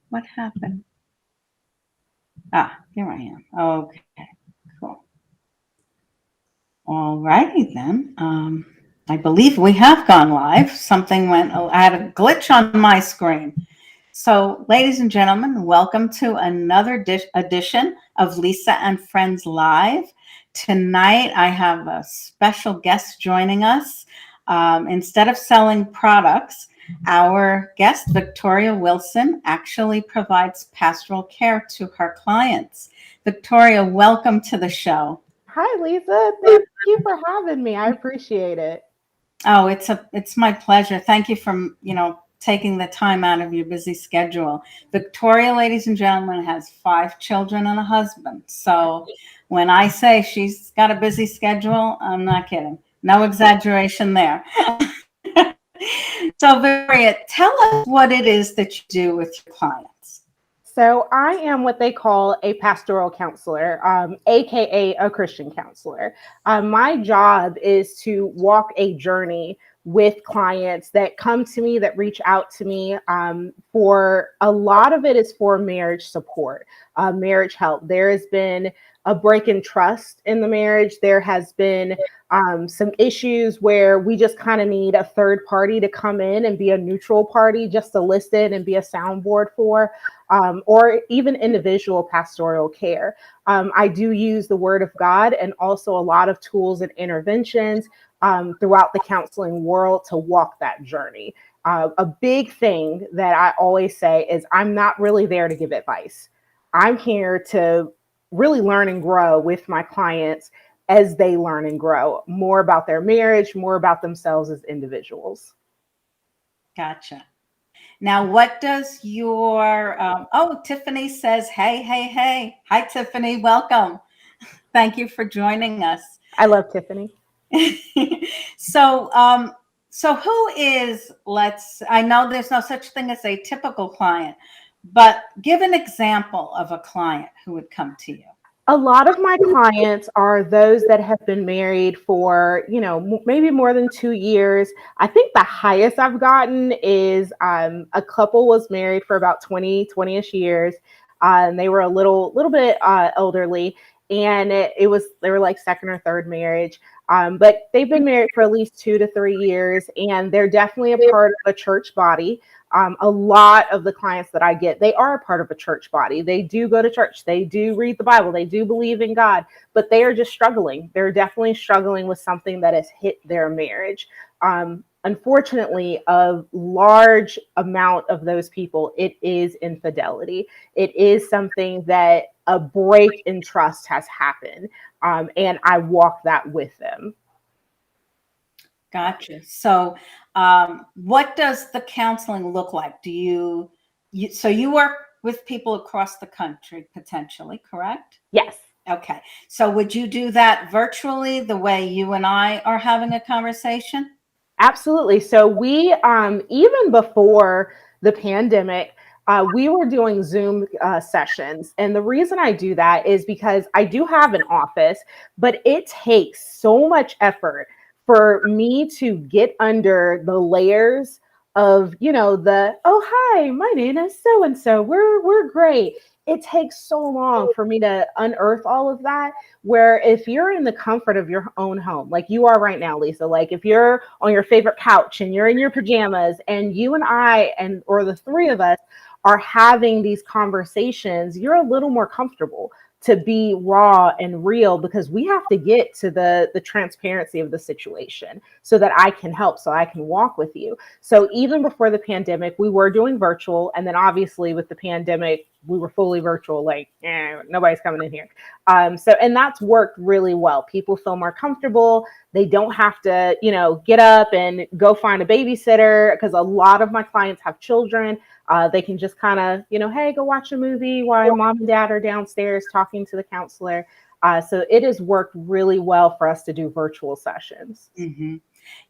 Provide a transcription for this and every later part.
What happened? Ah, here I am. Okay, cool. All righty then. I believe we have gone live. Something went, oh, I had a glitch on my screen. So, ladies and gentlemen, welcome to another edition of Lisa and Friends Live. Tonight, I have a special guest joining us. Instead of selling products, our guest, Victoria Wilson, actually provides pastoral care to her clients. Victoria, welcome to the show. Hi, Lisa. Thank you for having me. I appreciate it. Oh, it's my pleasure. Thank you for, taking the time out of your busy schedule. Victoria, ladies and gentlemen, has 5 children and a husband. So when I say she's got a busy schedule, I'm not kidding. No exaggeration there. So Victoria, tell us what it is that you do with your clients. So, I am what they call a pastoral counselor, aka a Christian counselor. My job is to walk a journey with clients that come to me, that reach out to me. For a lot of it is for marriage support, marriage help. There has been a break in trust in the marriage. There has been some issues where we just kind of need a third party to come in and be a neutral party just to listen and be a soundboard for, or even individual pastoral care. I do use the Word of God and also a lot of tools and interventions throughout the counseling world to walk that journey. A big thing that I always say is I'm not really there to give advice. I'm here to really learn and grow with my clients as they learn and grow more about their marriage, more about themselves as individuals. Gotcha. Now, what does your, oh, Tiffany says, hey, hey, hey. Hi, Tiffany. Welcome. Thank you for joining us. I love Tiffany. so, so who is, I know there's no such thing as a typical client, but give an example of a client who would come to you. A lot of my clients are those that have been married for, maybe more than 2 years. I think the highest I've gotten is a couple was married for about 20-ish years. And they were a little bit elderly, and they were like second or third marriage. But they've been married for at least 2 to 3 years, and they're definitely a part of a church body. A lot of the clients that I get, they are a part of a church body. They do go to church. They do read the Bible. They do believe in God, but they are just struggling. They're definitely struggling with something that has hit their marriage. Unfortunately, a large amount of those people, it is infidelity. It is something that a break in trust has happened. And I walk that with them. Gotcha. So, what does the counseling look like? So you work with people across the country potentially, correct? Yes. Okay. So would you do that virtually the way you and I are having a conversation? Absolutely. So we, even before the pandemic, we were doing Zoom sessions. And the reason I do that is because I do have an office, but it takes so much effort for me to get under the layers of, oh, hi, my name is so and so. We're great. It takes so long for me to unearth all of that. Where if you're in the comfort of your own home, like you are right now, Lisa, like if you're on your favorite couch and you're in your pajamas and you and I and or the three of us are having these conversations, you're a little more comfortable to be raw and real, because we have to get to the transparency of the situation so that I can help, so I can walk with you. So even before the pandemic, we were doing virtual, and then obviously with the pandemic we were fully virtual, like nobody's coming in here. And that's worked really well. People feel more comfortable. They don't have to, get up and go find a babysitter, because a lot of my clients have children. They can just kind of, hey, go watch a movie while mom and dad are downstairs talking to the counselor. So it has worked really well for us to do virtual sessions. Mm-hmm.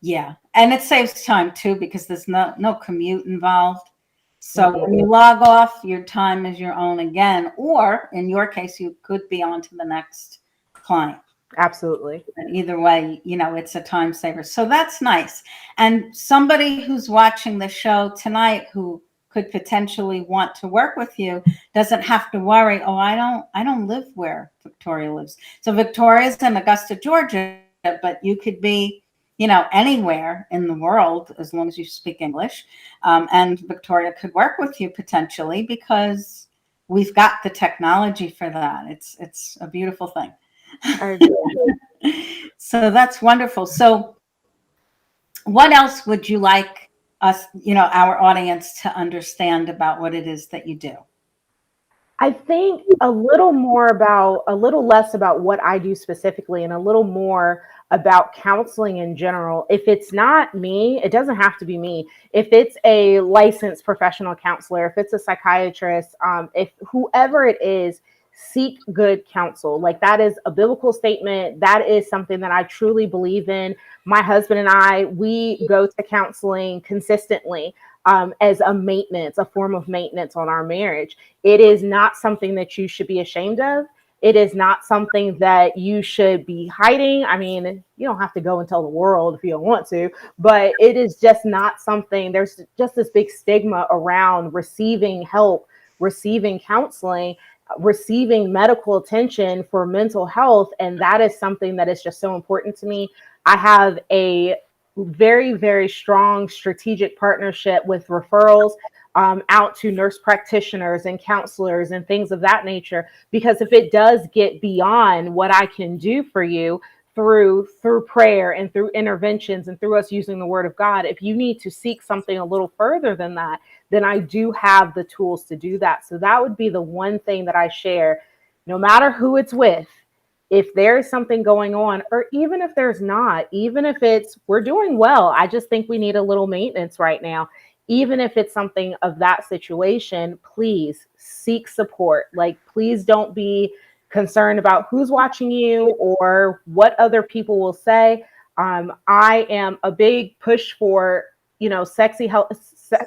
Yeah. And it saves time too, because there's no commute involved. So when you log off, your time is your own again, or in your case, you could be on to the next client. Absolutely. And either way, it's a time saver. So that's nice. And somebody who's watching the show tonight who could potentially want to work with you doesn't have to worry, oh, I don't live where Victoria lives. So Victoria's in Augusta, Georgia, but you could be, anywhere in the world as long as you speak English. And Victoria could work with you potentially because we've got the technology for that. It's a beautiful thing. I agree. So that's wonderful. So what else would you like us, our audience to understand about what it is that you do? I think a little less about what I do specifically and a little more about counseling in general. If it's not me, it doesn't have to be me. If it's a licensed professional counselor, if it's a psychiatrist, if whoever it is, seek good counsel. Like that is a biblical statement. That is something that I truly believe in. My husband and I, we go to counseling consistently as a form of maintenance on our marriage. It is not something that you should be ashamed of. It is not something that you should be hiding. I mean, you don't have to go and tell the world if you don't want to, but it is just not something, there's just this big stigma around receiving help, receiving counseling, receiving medical attention for mental health. And that is something that is just so important to me. I have a very, very strong strategic partnership with referrals out to nurse practitioners and counselors and things of that nature. Because if it does get beyond what I can do for you through prayer and through interventions and through us using the word of God, if you need to seek something a little further than that, then I do have the tools to do that. So that would be the one thing that I share, no matter who it's with. If there is something going on, or even if there's not, even if it's we're doing well, I just think we need a little maintenance right now. Even if it's something of that situation, please seek support. Like, please don't be concerned about who's watching you or what other people will say. I am a big push for,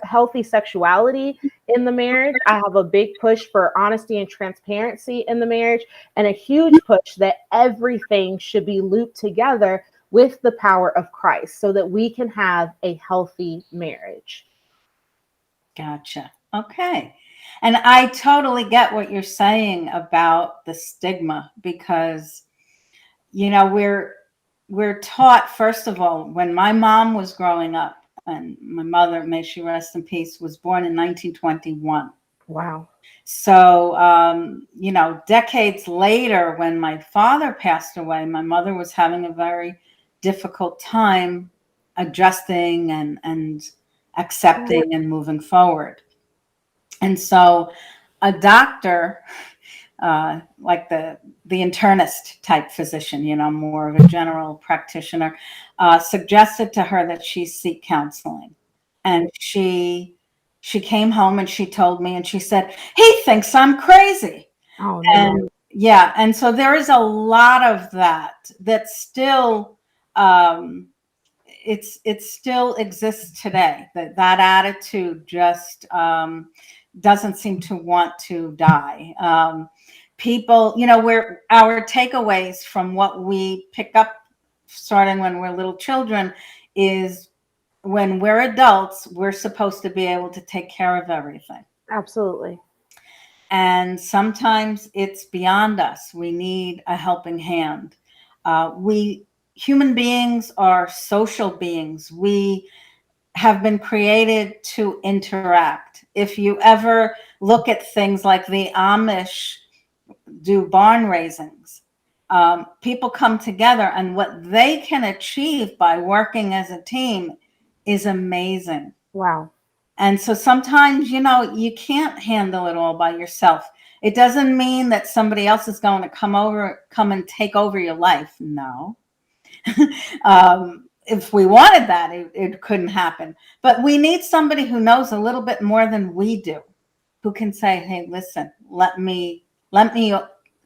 healthy sexuality in the marriage. I have a big push for honesty and transparency in the marriage, and a huge push that everything should be looped together with the power of Christ so that we can have a healthy marriage. Gotcha. Okay. And I totally get what you're saying about the stigma because, we're taught, first of all, when my mom was growing up, and my mother, may she rest in peace, was born in 1921. Wow. So, decades later, when my father passed away, my mother was having a very difficult time adjusting and accepting and moving forward. And so a doctor, like the internist type physician, more of a general practitioner, suggested to her that she seek counseling. And she came home and she told me, and she said, he thinks I'm crazy. Oh no. And yeah, and so there is a lot of that still it still exists today. That attitude just doesn't seem to want to die. People, where our takeaways from what we pick up starting when we're little children is when we're adults, we're supposed to be able to take care of everything. Absolutely. And sometimes it's beyond us. We need a helping hand. We human beings are social beings. We have been created to interact. If you ever look at things like the Amish do barn raisings, people come together, and what they can achieve by working as a team is amazing. Wow. And so sometimes, you can't handle it all by yourself. It doesn't mean that somebody else is going to come and take over your life. No. If we wanted that, it couldn't happen. But we need somebody who knows a little bit more than we do, who can say, hey, listen, let me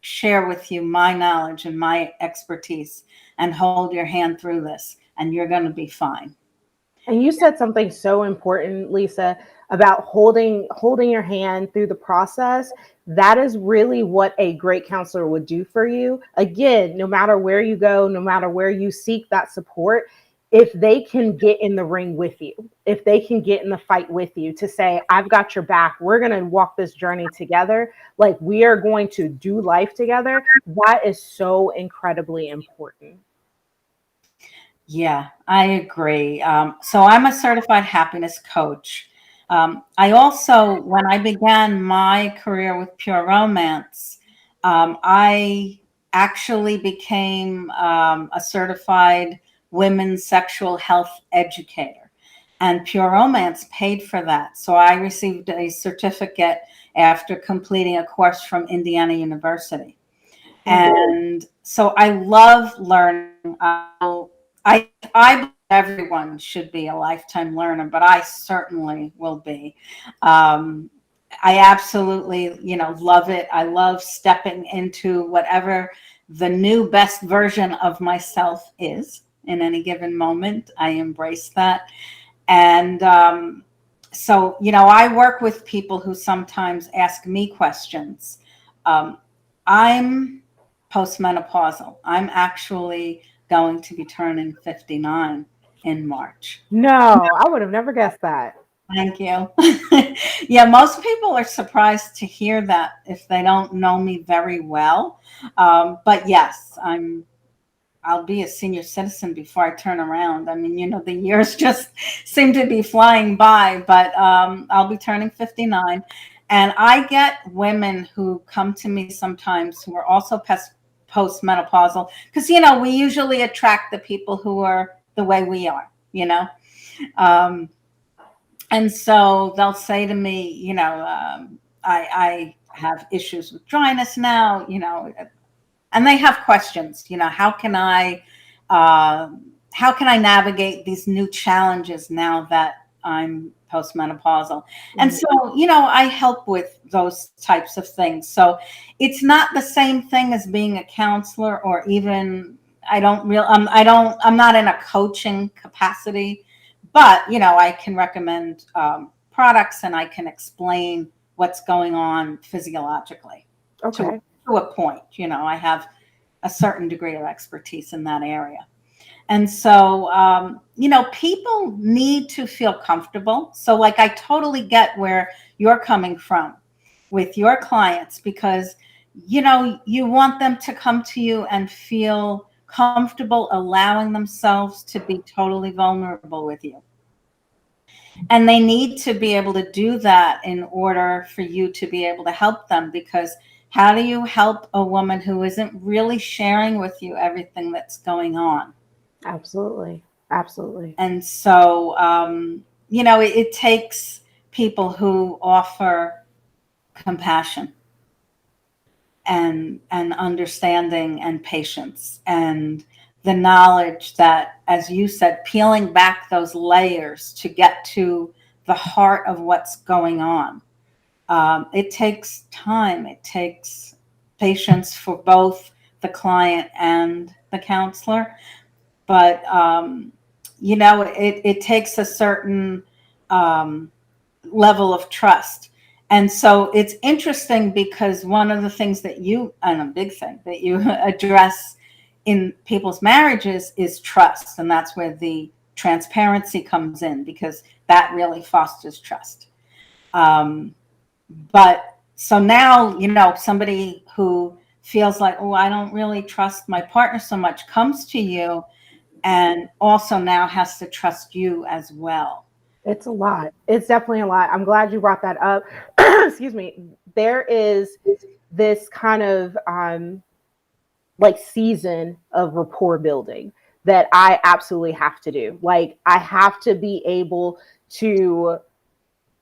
share with you my knowledge and my expertise and hold your hand through this, and you're going to be fine. And you said something so important, Lisa, about holding your hand through the process. That is really what a great counselor would do for you. Again, no matter where you go, no matter where you seek that support, if they can get in the ring with you, if they can get in the fight with you to say, I've got your back, we're going to walk this journey together, like we are going to do life together, that is so incredibly important. Yeah, I agree. So I'm a certified happiness coach. I also, when I began my career with Pure Romance, I actually became a certified women's sexual health educator, and Pure Romance paid for that. So I received a certificate after completing a course from Indiana University. Mm. And so I love learning. I believe everyone should be a lifetime learner, but I certainly will be. Um, I absolutely, love it. I love stepping into whatever the new best version of myself is in any given moment. I embrace that. And so, I work with people who sometimes ask me questions. Um, I'm postmenopausal. I'm actually going to be turning 59 in March. No, I would have never guessed that. Thank you. Yeah, most people are surprised to hear that if they don't know me very well. But yes, I'll be a senior citizen before I turn around. I mean, the years just seem to be flying by, but I'll be turning 59. And I get women who come to me sometimes who are also postmenopausal because, we usually attract the people who are the way we are. Um, and so they'll say to me, I have issues with dryness now, and they have questions, uh, how can I navigate these new challenges now that I'm postmenopausal? And Mhm. so, I help with those types of things. So it's not the same thing as being a counselor, or even I'm not in a coaching capacity, but, I can recommend products, and I can explain what's going on physiologically to, Okay. to a point. I have a certain degree of expertise in that area. And so, people need to feel comfortable. So, like, I totally get where you're coming from with your clients because, you want them to come to you and feel comfortable allowing themselves to be totally vulnerable with you. And they need to be able to do that in order for you to be able to help them, because how do you help a woman who isn't really sharing with you everything that's going on? Absolutely. Absolutely. And so, it takes people who offer compassion and understanding and patience, and the knowledge that, as you said, peeling back those layers to get to the heart of what's going on. It takes time. It takes patience for both the client and the counselor. But, it takes a certain um, level of trust. And so it's interesting because one of the things that and a big thing that you address in people's marriages is trust. And that's where the transparency comes in, because that really fosters trust. Um, but so now, somebody who feels like, oh, I don't really trust my partner so much, comes to you and also now has to trust you as well. It's a lot. It's definitely a lot. I'm glad you brought that up. Excuse me. There is this kind of like season of rapport building that I absolutely have to do. Like I have to be able to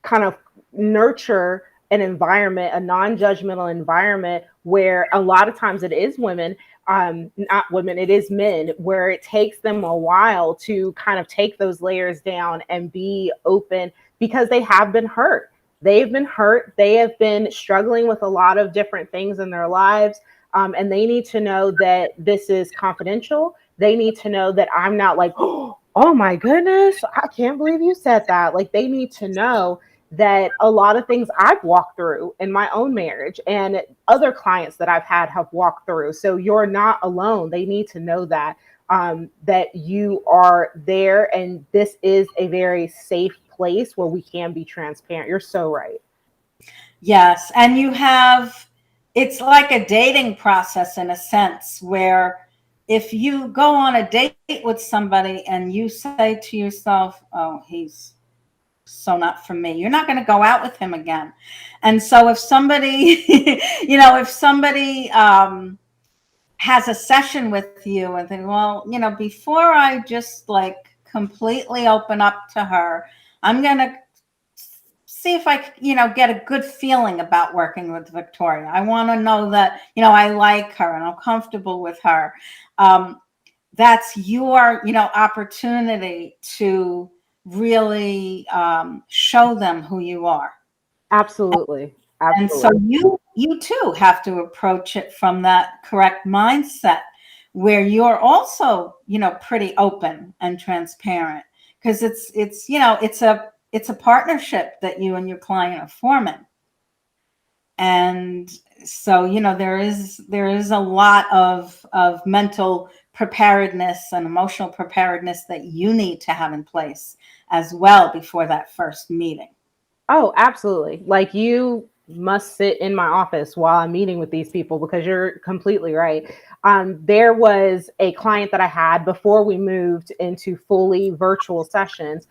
kind of nurture an environment, a non-judgmental environment where a lot of times it is women, not women, it is men, where it takes them a while to kind of take those layers down and be open because they have been hurt. They've been hurt. They have been struggling with a lot of different things in their lives. And they need to know that this is confidential. They need to know that I'm not like, oh my goodness, I can't believe you said that. Like they need to know that a lot of things I've walked through in my own marriage and other clients that I've had have walked through. So you're not alone. They need to know that. that you are there, and this is a very safe place where we can be transparent. You're so right. Yes. And it's like a dating process in a sense where if you go on a date with somebody and you say to yourself, oh, he's so not for me, you're not going to go out with him again. And so if somebody, if somebody, has a session with you and think, well, before I just like completely open up to her, I'm going to see if I, get a good feeling about working with Victoria. I want to know that, I like her and I'm comfortable with her. That's your, opportunity to really show them who you are. Absolutely. And so Absolutely. you too have to approach it from that correct mindset where you're also, pretty open and transparent because it's a partnership that you and your client are forming. And so, there is a lot of mental preparedness and emotional preparedness that you need to have in place as well before that first meeting. Oh, absolutely. Like you must sit in my office while I'm meeting with these people because you're completely right. There was a client that I had before we moved into fully virtual sessions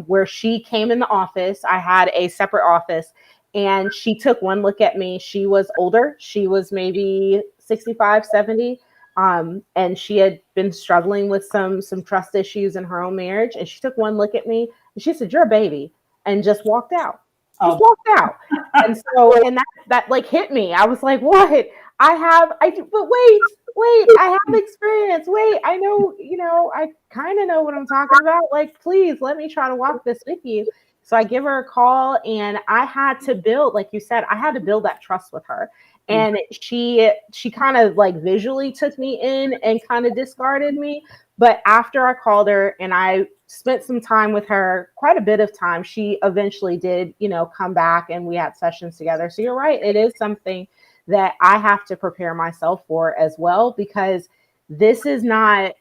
where she came in the office. I had a separate office and she took one look at me. She was older. She was maybe 65, 70. And she had been struggling with some trust issues in her own marriage. And she took one look at me and she said, "You're a baby," and just walked out. Just Oh, walked out. And so, and that like hit me. I was like, what? But wait, I have experience. Wait, I know, I kind of know what I'm talking about. Like, please let me try to walk this with you. So I give her a call and I had to build, like you said, I had to build that trust with her. And she kind of like visually took me in and kind of discarded me. But after I called her and I spent some time with her, quite a bit of time, she eventually did, come back and we had sessions together. So you're right. It is something that I have to prepare myself for as well, because this is not,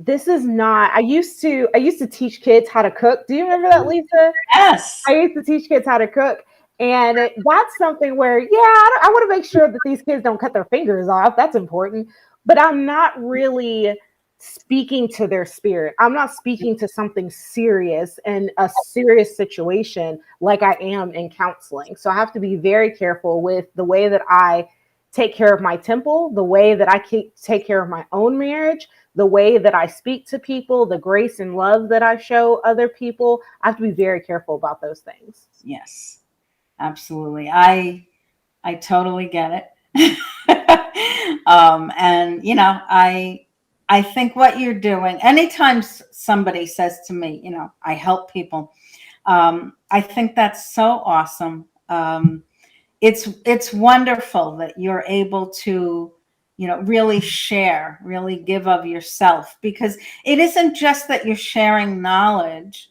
I used to teach kids how to cook. Do you remember that, Lisa? yes. I used to teach kids how to cook. And that's something where, yeah, I want to make sure that these kids don't cut their fingers off. That's important. But I'm not really speaking to their spirit. I'm not speaking to something serious and a serious situation like I am in counseling. So I have to be very careful with the way that I take care of my temple, the way that I take care of my own marriage, the way that I speak to people, the grace and love that I show other people. I have to be very careful about those things. Yes. Absolutely. I totally get it. And I think what you're doing, anytime somebody says to me, I help people, I think that's so awesome. It's wonderful that you're able to, really share, really give of yourself, because it isn't just that you're sharing knowledge,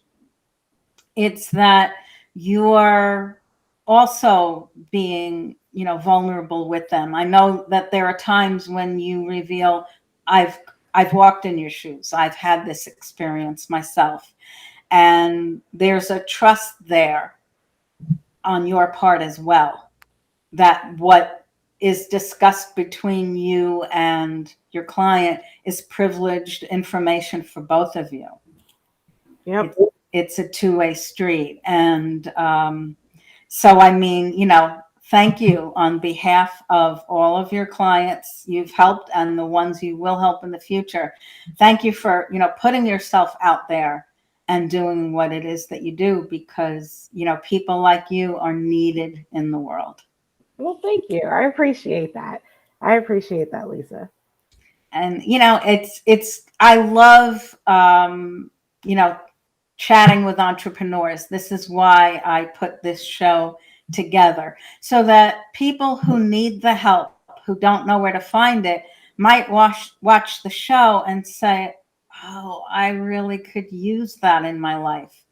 it's that you're also being, vulnerable with them. I know that there are times when you reveal, I've I've walked in your shoes. I've had this experience myself. And there's a trust there on your part as well, that what is discussed between you and your client is privileged information for both of you. Yep. It's a two-way street. And so, I mean, thank you on behalf of all of your clients you've helped and the ones you will help in the future. Thank you for, putting yourself out there and doing what it is that you do, because, people like you are needed in the world. Well, thank you. I appreciate that. I appreciate that, Lisa. And, I love, you know, chatting with entrepreneurs. This is why I put this show together, so that people who need the help, who don't know where to find it, might watch the show and say, "Oh, I really could use that in my life."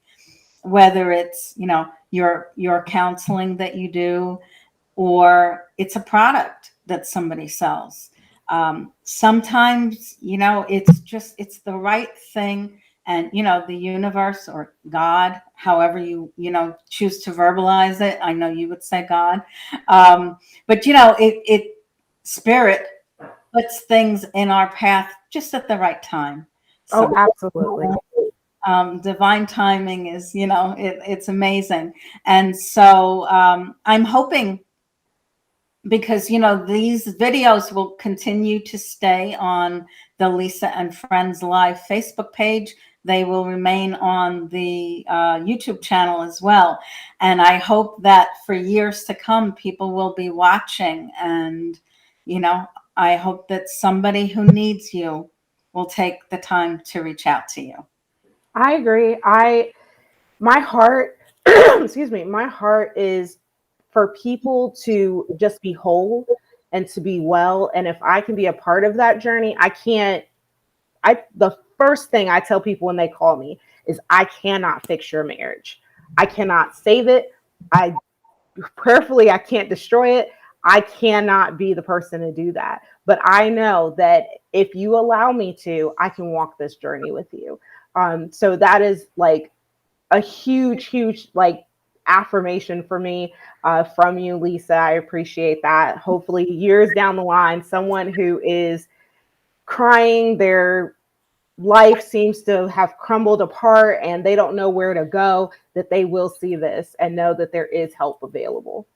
Whether it's, your counseling that you do, or it's a product that somebody sells. Sometimes, it's the right thing. And, the universe or God, however you, choose to verbalize it. I know you would say God. But, spirit puts things in our path just at the right time. Oh, Some absolutely. divine timing is, it's amazing. And so I'm hoping, because these videos will continue to stay on the Lisa and Friends Live Facebook page. They will remain on the YouTube channel as well. And I hope that for years to come, people will be watching. And, I hope that somebody who needs you will take the time to reach out to you. I agree. My heart, excuse me, my heart is for people to just be whole and to be well. And if I can be a part of that journey, the first thing I tell people when they call me is I cannot fix your marriage. I cannot save it. I prayerfully, I can't destroy it. I cannot be the person to do that. But I know that if you allow me to, I can walk this journey with you. So that is like a huge, huge like affirmation for me from you, Lisa. I appreciate that. Hopefully, years down the line, someone who is crying, their life seems to have crumbled apart and they don't know where to go, that they will see this and know that there is help available.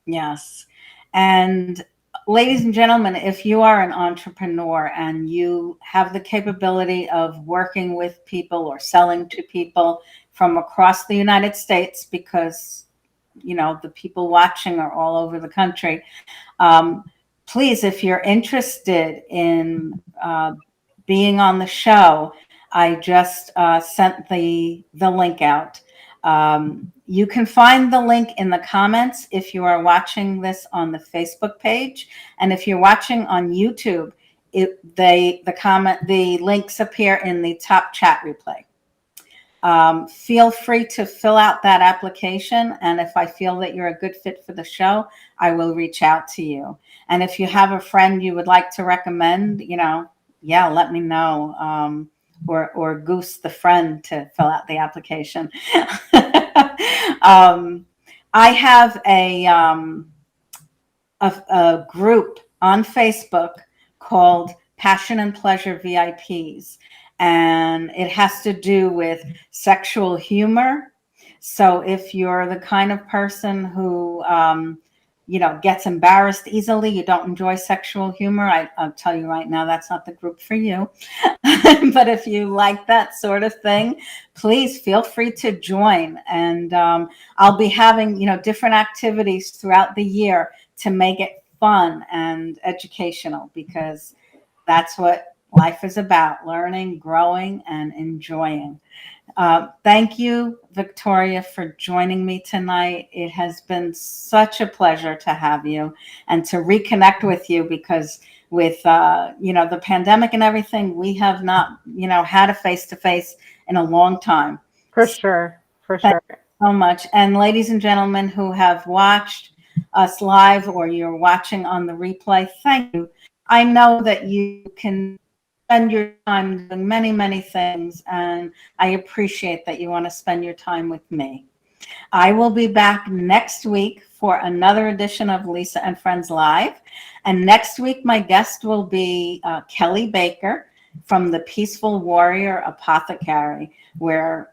Yes. And ladies and gentlemen, if you are an entrepreneur and you have the capability of working with people or selling to people from across the United States, because, the people watching are all over the country, um, please, if you're interested in being on the show, I just sent the link out. You can find the link in the comments if you are watching this on the Facebook page, and if you're watching on YouTube, the links appear in the top chat replay. Feel free to fill out that application, and if I feel that you're a good fit for the show, I will reach out to you. And if you have a friend you would like to recommend, let me know. Or goose the friend to fill out the application. I have a group on Facebook called Passion and Pleasure VIPs, and it has to do with sexual humor. So if you're the kind of person who gets embarrassed easily, you don't enjoy sexual humor, I'll tell you right now, that's not the group for you. But if you like that sort of thing, please feel free to join. And I'll be having, different activities throughout the year to make it fun and educational, because that's what life is about: learning, growing, and enjoying. Thank you, Victoria, for joining me tonight. It has been such a pleasure to have you and to reconnect with you, because with, the pandemic and everything, we have not, had a face-to-face in a long time. For sure. For Thank sure. you so much. And ladies and gentlemen who have watched us live or you're watching on the replay, thank you. I know that you can spend your time doing many, many things, and I appreciate that you want to spend your time with me. I will be back next week for another edition of Lisa and Friends Live. And next week, my guest will be Kelly Baker from the Peaceful Warrior Apothecary, where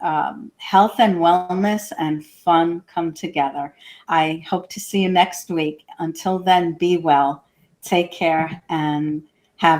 health and wellness and fun come together. I hope to see you next week. Until then, be well, take care, and